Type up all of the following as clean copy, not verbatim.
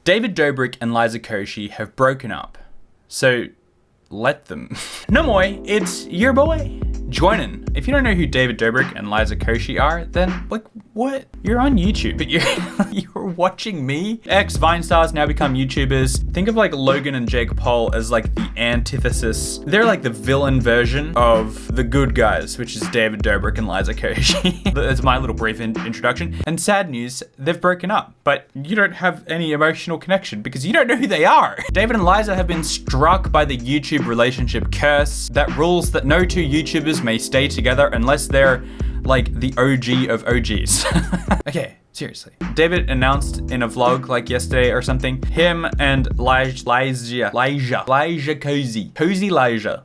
David Dobrik and Liza Koshy have broken up. So let them. No more, it's your boy, Joinen. If you don't know who David Dobrik and Liza Koshy are, then like, what? You're on YouTube, but you're watching me? Ex-Vine stars now become YouTubers. Think of like Logan and Jake Paul as like the antithesis. They're like the villain version of the good guys, which is David Dobrik and Liza Koshy. That's my little brief introduction. And sad news, they've broken up, but you don't have any emotional connection because you don't know who they are. David and Liza have been struck by the YouTube relationship curse that rules that no two YouTubers may stay together unless they're like the OG of OGs. Okay, seriously. David announced in a vlog like yesterday or something, him and Liza Koshy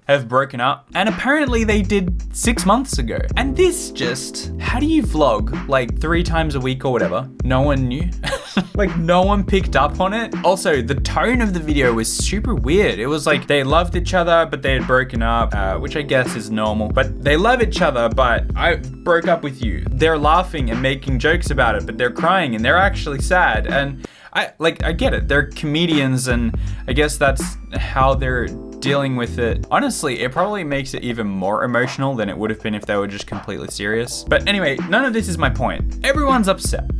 have broken up, and apparently they did 6 months ago. And this just, how do you vlog like 3 times a week or whatever? No one knew. Like no one picked up on it. Also, the tone of the video was super weird. It was like they loved each other, but they had broken up, which I guess is normal. But they love each other, but I broke up with you. They're laughing and making jokes about it, but they're crying and they're actually sad. And I get it. They're comedians, and I guess that's how they're dealing with it. Honestly, it probably makes it even more emotional than it would have been if they were just completely serious. But anyway, none of this is my point. Everyone's upset.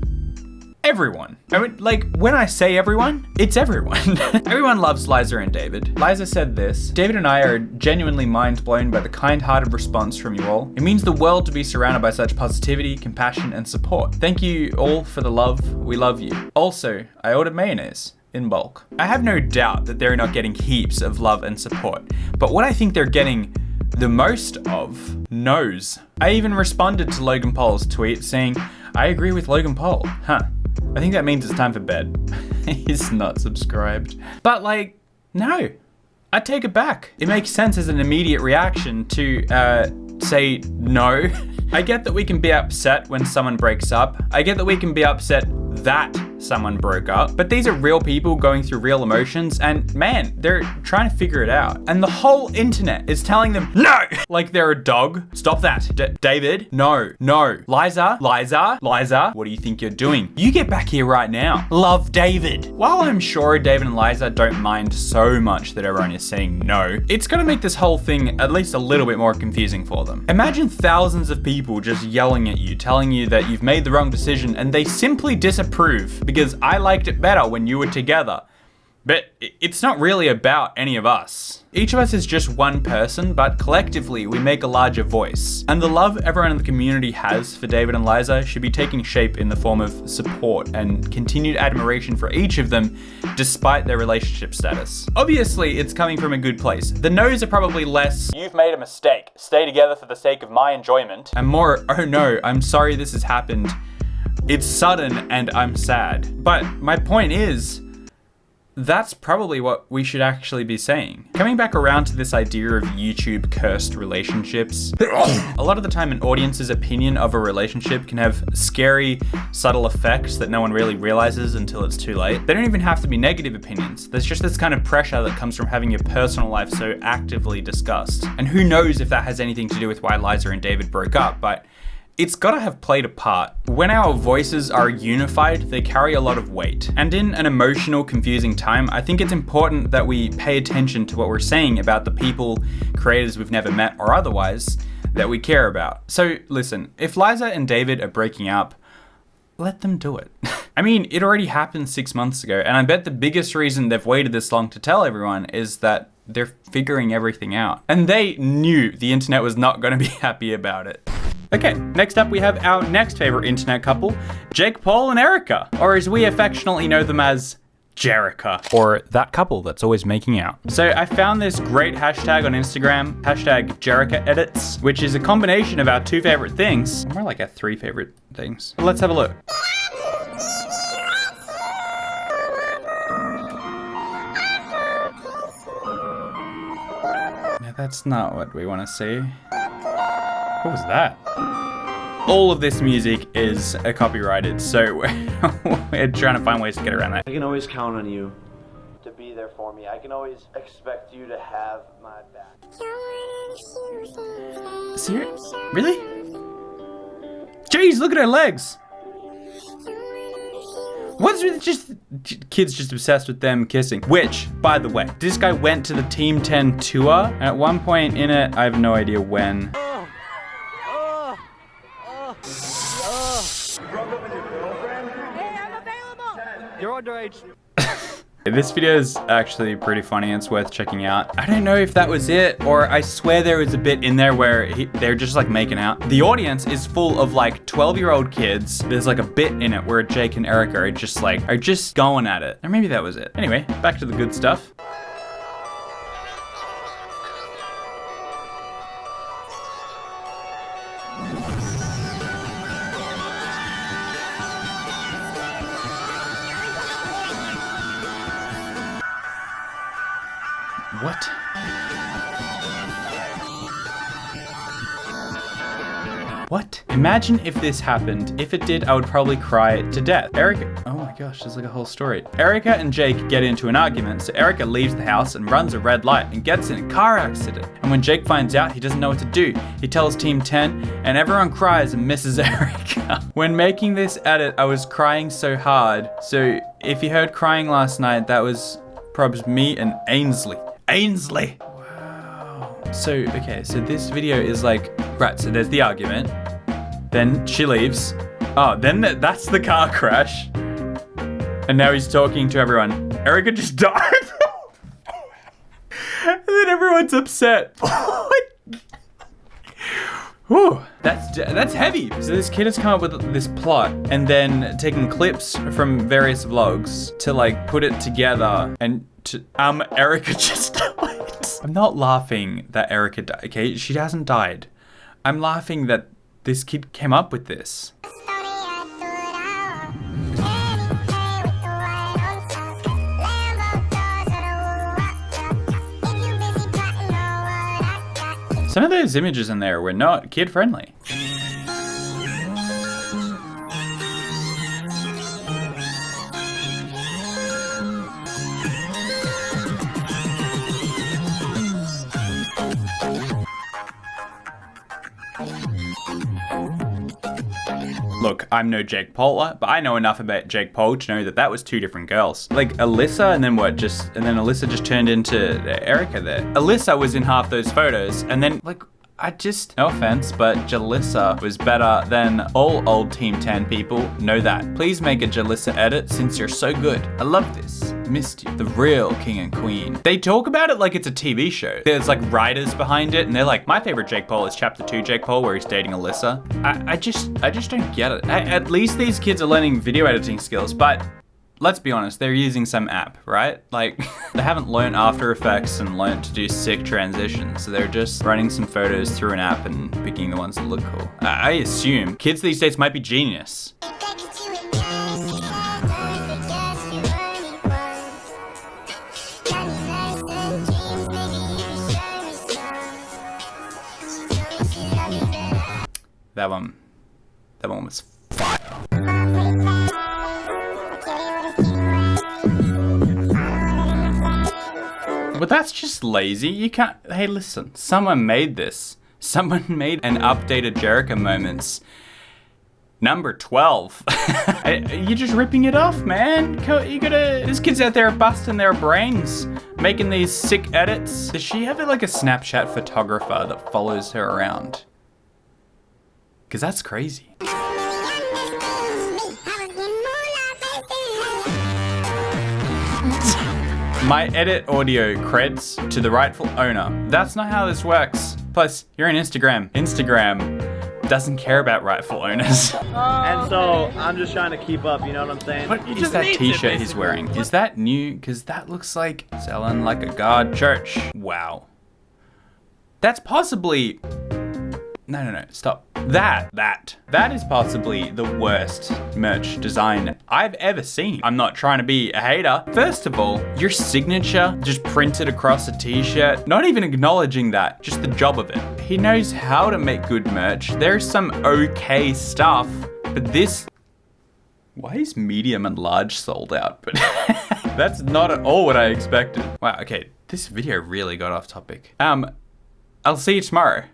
Everyone. I mean, like, when I say everyone, it's everyone. Everyone loves Liza and David. Liza said this: David and I are genuinely mind blown by the kind-hearted response from you all. It means the world to be surrounded by such positivity, compassion, and support. Thank you all for the love. We love you. Also, I ordered mayonnaise in bulk. I have no doubt that they're not getting heaps of love and support, but what I think they're getting the most of, no's. I even responded to Logan Paul's tweet saying, I agree with Logan Paul. I think that means it's time for bed. He's not subscribed. But like, no, I take it back. It makes sense as an immediate reaction to say no. I get that we can be upset when someone breaks up. I get that we can be upset that someone broke up, but these are real people going through real emotions, and man, they're trying to figure it out. And the whole internet is telling them no, like they're a dog. Stop that. David, no. Liza, what do you think you're doing? You get back here right now. Love David. While I'm sure David and Liza don't mind so much that everyone is saying no, it's gonna make this whole thing at least a little bit more confusing for them. Imagine thousands of people just yelling at you, telling you that you've made the wrong decision, and they simply disapprove because I liked it better when you were together. But it's not really about any of us. Each of us is just one person, but collectively we make a larger voice. And the love everyone in the community has for David and Liza should be taking shape in the form of support and continued admiration for each of them, despite their relationship status. Obviously, it's coming from a good place. The no's are probably less, you've made a mistake, stay together for the sake of my enjoyment, and more, oh no, I'm sorry this has happened. It's sudden and I'm sad. But my point is, that's probably what we should actually be saying. Coming back around to this idea of YouTube cursed relationships, a lot of the time an audience's opinion of a relationship can have scary, subtle effects that no one really realizes until it's too late. They don't even have to be negative opinions. There's just this kind of pressure that comes from having your personal life so actively discussed. And who knows if that has anything to do with why Liza and David broke up, but it's gotta have played a part. When our voices are unified, they carry a lot of weight. And in an emotional, confusing time, I think it's important that we pay attention to what we're saying about the people, creators we've never met or otherwise, that we care about. So listen, if Liza and David are breaking up, let them do it. I mean, it already happened 6 months ago, and I bet the biggest reason they've waited this long to tell everyone is that they're figuring everything out. And they knew the internet was not gonna be happy about it. Okay, next up we have our next favorite internet couple, Jake Paul and Erica, or as we affectionately know them as, Jerica, or that couple that's always making out. So I found this great hashtag on Instagram, hashtag Jerica Edits, which is a combination of our 2 favorite things, more like our 3 favorite things. Let's have a look. Now that's not what we want to see. What was that? All of this music is copyrighted, so we're trying to find ways to get around that. I can always count on you to be there for me. I can always expect you to have my back. Serious? Really? Jeez, look at her legs! What's with just kids just obsessed with them kissing? Which, by the way, this guy went to the Team 10 tour. And at one point in it, I have no idea when. Broke up with your girlfriend? Hey, I'm available. You're underage. This video is actually pretty funny and it's worth checking out. I don't know if that was it, or I swear there was a bit in there where they're just like making out. The audience is full of like 12-year-old kids. There's like a bit in it where Jake and Erica are just going at it. Or maybe that was it. Anyway, back to the good stuff. What? What? Imagine if this happened. If it did, I would probably cry to death. Erica, oh my gosh, there's like a whole story. Erica and Jake get into an argument, so Erica leaves the house and runs a red light and gets in a car accident. And when Jake finds out, he doesn't know what to do. He tells Team 10, and everyone cries and misses Erica. When making this edit, I was crying so hard. So if you heard crying last night, that was probs me and Ainsley. Ainsley! Wow. So, okay, so this video is like, right, so there's the argument. Then she leaves. Oh, then that's the car crash. And now he's talking to everyone. Erica just died. And then everyone's upset. Whew, that's heavy. So this kid has come up with this plot and then taken clips from various vlogs to like put it together and Erica just died. I'm not laughing that Erica died, okay? She hasn't died. I'm laughing that this kid came up with this. Some of those images in there were not kid-friendly. Look, I'm no Jake Paul, but I know enough about Jake Paul to know that that was two different girls. Like Alyssa and then Alyssa just turned into Erica there. Alyssa was in half those photos and then like, no offense, but Jalissa was better than all old Team 10 people. Know that. Please make a Jalissa edit since you're so good. I love this. Missed you. The real king and queen. They talk about it like it's a TV show. There's like writers behind it and they're like, my favorite Jake Paul is chapter 2 Jake Paul where he's dating Alyssa. I just don't get it. At least these kids are learning video editing skills, but let's be honest, they're using some app, right? Like, they haven't learned After Effects and learned to do sick transitions. So they're just running some photos through an app and picking the ones that look cool. I assume kids these days might be genius. That one was fire. But that's just lazy. You can't, hey listen, someone made this. Someone made an updated Jericho moments. Number 12. You're just ripping it off, man. This kid's out there busting their brains, making these sick edits. Does she have like a Snapchat photographer that follows her around? Cause that's crazy. My edit audio creds to the rightful owner. That's not how this works. Plus, you're on Instagram. Instagram doesn't care about rightful owners. And so I'm just trying to keep up, you know what I'm saying? What is that t-shirt he's wearing? Is that new? Because that looks like selling like a god church. Wow. That's possibly... No, stop. That is possibly the worst merch design I've ever seen. I'm not trying to be a hater. First of all, your signature just printed across a t-shirt, not even acknowledging that, just the job of it. He knows how to make good merch. There's some okay stuff, but this, why is medium and large sold out? But that's not at all what I expected. Wow, okay, this video really got off topic. I'll see you tomorrow.